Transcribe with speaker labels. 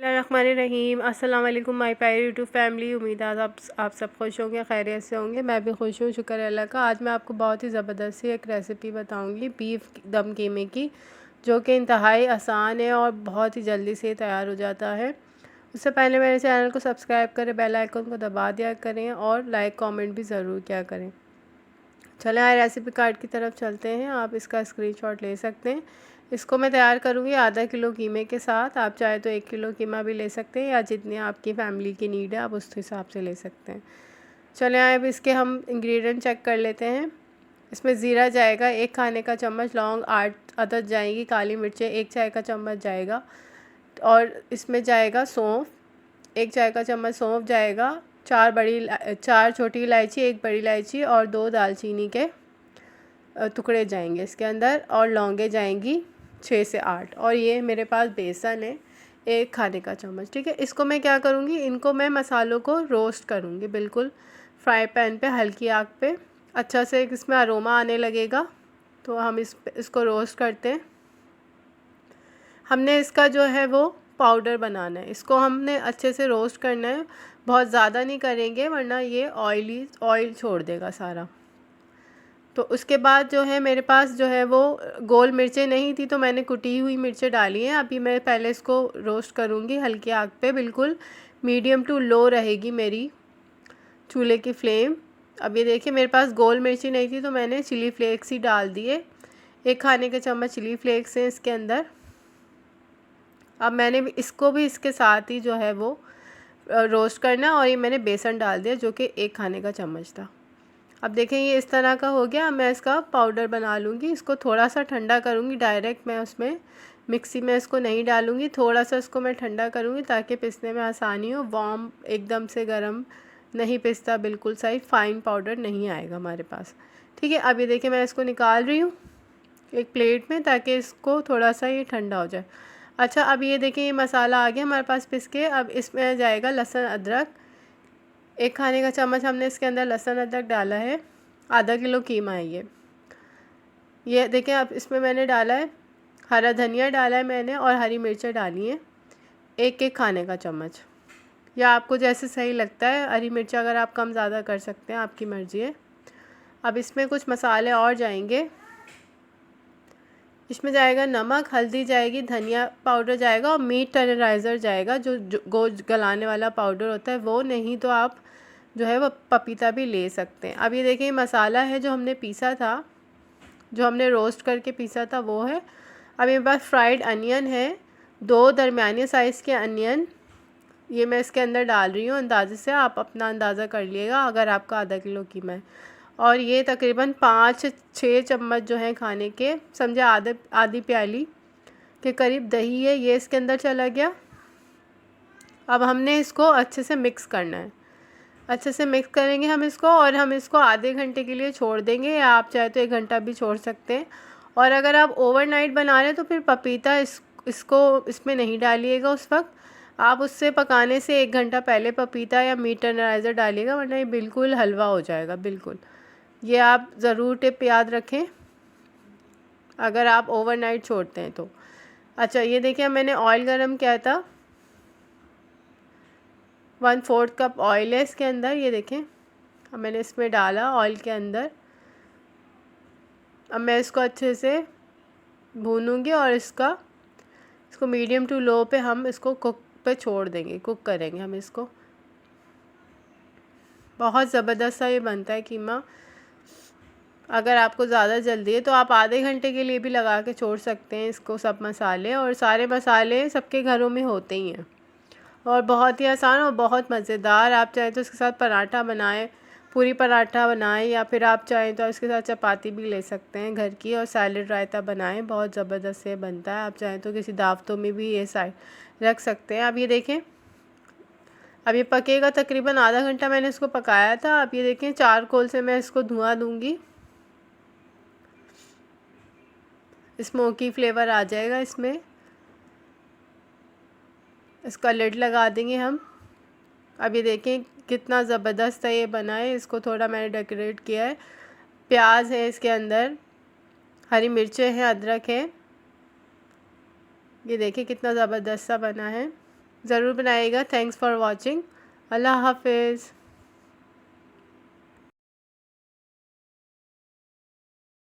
Speaker 1: बिस्मिल्लाहिर्रहमानिर्रहीम। अस्सलाम वालेकुम माय प्यारे यूट्यूब फैमिली। उम्मीद है आप सब खुश होंगे, खैरियत से होंगे। मैं भी खुश हूँ, शुक्र है अल्लाह का। आज मैं आपको बहुत ही ज़बरदस्त सी एक रेसिपी बताऊँगी बीफ दम कीमे की, जो कि इंतहाई आसान है और बहुत ही जल्दी से तैयार हो जाता है। उससे पहले मेरे चैनल को सब्सक्राइब करें, बेल आइकन को दबा दिया करें और लाइक कॉमेंट भी ज़रूर किया करें। चलें आए रेसिपी कार्ड की तरफ चलते हैं। आप इसका स्क्रीनशॉट ले सकते हैं। इसको मैं तैयार करूँगी आधा किलो कीमे के साथ। आप चाहे तो 1 किलो कीमा भी ले सकते हैं, या जितनी आपकी फ़ैमिली की नीड है आप उस हिसाब से ले सकते हैं। चलें आए अब इसके हम इंग्रेडिएंट चेक कर लेते हैं। इसमें ज़ीरा जाएगा 1 खाने का चम्मच, लौंग 8 अदद जाएंगी, काली मिर्चें 1 चाय का चम्मच जाएगा, और इसमें जाएगा सौंफ 1 चाय का चम्मच सौंफ जाएगा, 4 छोटी इलायची, 1 बड़ी इलायची और 2 दालचीनी के टुकड़े जाएंगे इसके अंदर, और लौंगे जाएंगी 6 से 8, और ये मेरे पास बेसन है 1 खाने का चम्मच। ठीक है, इसको मैं क्या करूँगी, इनको मैं मसालों को रोस्ट करूँगी बिल्कुल फ्राई पैन पे हल्की आग पे। अच्छा से इसमें अरोमा आने लगेगा तो हम इसको रोस्ट करते हैं। हमने इसका जो है वो पाउडर बनाना है, इसको हमने अच्छे से रोस्ट करना है, बहुत ज़्यादा नहीं करेंगे वरना ये ऑयल छोड़ देगा सारा। तो उसके बाद जो है मेरे पास जो है वो गोल मिर्चें नहीं थी, तो मैंने कुटी हुई मिर्चें डाली हैं। अभी मैं पहले इसको रोस्ट करूँगी हल्की आग पे, बिल्कुल मीडियम टू लो रहेगी मेरी चूल्हे की फ्लेम। अब ये देखिए मेरे पास गोल मिर्ची नहीं थी तो मैंने चिली फ्लेक्स ही डाल दिए, 1 खाने के चम्मच चिली फ्लेक्स हैं इसके अंदर। अब मैंने इसको भी इसके साथ ही जो है वो रोस्ट करना, और ये मैंने बेसन डाल दिया जो कि 1 खाने का चम्मच था। अब देखें ये इस तरह का हो गया। मैं इसका पाउडर बना लूँगी, इसको थोड़ा सा ठंडा करूँगी, डायरेक्ट मैं उसमें मिक्सी में इसको नहीं डालूँगी, थोड़ा सा इसको मैं ठंडा करूँगी ताकि पिसने में आसानी हो। वार्म एकदम से गर्म नहीं पिसता, बिल्कुल सही फाइन पाउडर नहीं आएगा हमारे पास। ठीक है, अब ये देखिए मैं इसको निकाल रही हूँ एक प्लेट में ताकि इसको थोड़ा सा ये ठंडा हो जाए। अच्छा, अब ये देखिए ये मसाला आ गया हमारे पास पिस के। अब इसमें जाएगा लहसुन अदरक, 1 खाने का चम्मच हमने इसके अंदर लहसुन अदरक डाला है। आधा किलो कीमा है ये देखें। अब इसमें मैंने डाला है हरा धनिया डाला है मैंने, और हरी मिर्चें डाली हैं 1 खाने का चम्मच, या आपको जैसे सही लगता है। हरी मिर्च अगर आप कम ज़्यादा कर सकते हैं, आपकी मर्ज़ी है। अब इसमें कुछ मसाले और जाएंगे। इसमें जाएगा नमक, हल्दी जाएगी, धनिया पाउडर जाएगा, और मीट टेंडराइज़र जाएगा, जो गोश्त गलाने वाला पाउडर होता है वो। नहीं तो आप जो है वो पपीता भी ले सकते हैं। अब ये देखिए मसाला है जो हमने पीसा था, जो हमने रोस्ट करके पीसा था वो है। अब मेरे पास फ्राइड अनियन है, 2 दरमियाने साइज़ के अनियन, ये मैं इसके अंदर डाल रही हूँ। अंदाजे से आप अपना अंदाज़ा कर लिएगा अगर आपका आधा किलो कीमा है। और ये तकरीबन 5-6 चम्मच जो हैं खाने के, समझे आधी प्याली के करीब दही है, ये इसके अंदर चला गया। अब हमने इसको अच्छे से मिक्स करना है, अच्छे से मिक्स करेंगे हम इसको, और हम इसको आधे घंटे के लिए छोड़ देंगे, या आप चाहे तो 1 घंटा भी छोड़ सकते हैं। और अगर आप ओवरनाइट बना रहे हैं तो फिर पपीता इसको इसमें नहीं डालिएगा उस वक्त, आप उससे पकाने से 1 घंटा पहले पपीता या मीट टेंडराइज़र डालिएगा, वरना ये बिल्कुल हलवा हो जाएगा बिल्कुल। ये आप ज़रूर टिप याद रखें अगर आप ओवरनाइट छोड़ते हैं तो। अच्छा, ये देखिए मैंने ऑयल गरम किया था, 1/4 कप ऑयल है इसके अंदर। ये देखें अब मैंने इसमें डाला ऑयल के अंदर। अब मैं इसको अच्छे से भूनूंगी, और इसको मीडियम टू लो पे हम इसको कुक पे छोड़ देंगे, कुक करेंगे हम इसको। बहुत ज़बरदस्त सा ये बनता है कीमा। अगर आपको ज़्यादा जल्दी है तो आप आधे घंटे के लिए भी लगा के छोड़ सकते हैं इसको, सब मसाले, और सारे मसाले सबके घरों में होते ही हैं, और बहुत ही आसान और बहुत मज़ेदार। आप चाहें तो इसके साथ पराठा बनाएं, पूरी पराठा बनाएं, या फिर आप चाहें तो इसके साथ चपाती भी ले सकते हैं घर की, और सैलेड रायता बनाएं, बहुत ज़बरदस्त से बनता है। आप चाहें तो किसी दावतों में भी ये साइड रख सकते हैं। अब ये देखें अब ये पकेगा, तकरीबन आधा घंटा मैंने इसको पकाया था। अब ये देखें चारकोल से मैं इसको धुआं दूँगी, स्मोकी फ्लेवर आ जाएगा इसमें। इसका लिड लगा देंगे हम। अब ये देखें कितना ज़बरदस्त है ये बना है। इसको थोड़ा मैंने डेकोरेट किया है, प्याज है इसके अंदर, हरी मिर्चें हैं, अदरक है। ये देखिए कितना ज़बरदस्त सा बना है, ज़रूर बनाइएगा। Thanks for watching. अल्लाह हाफिज़।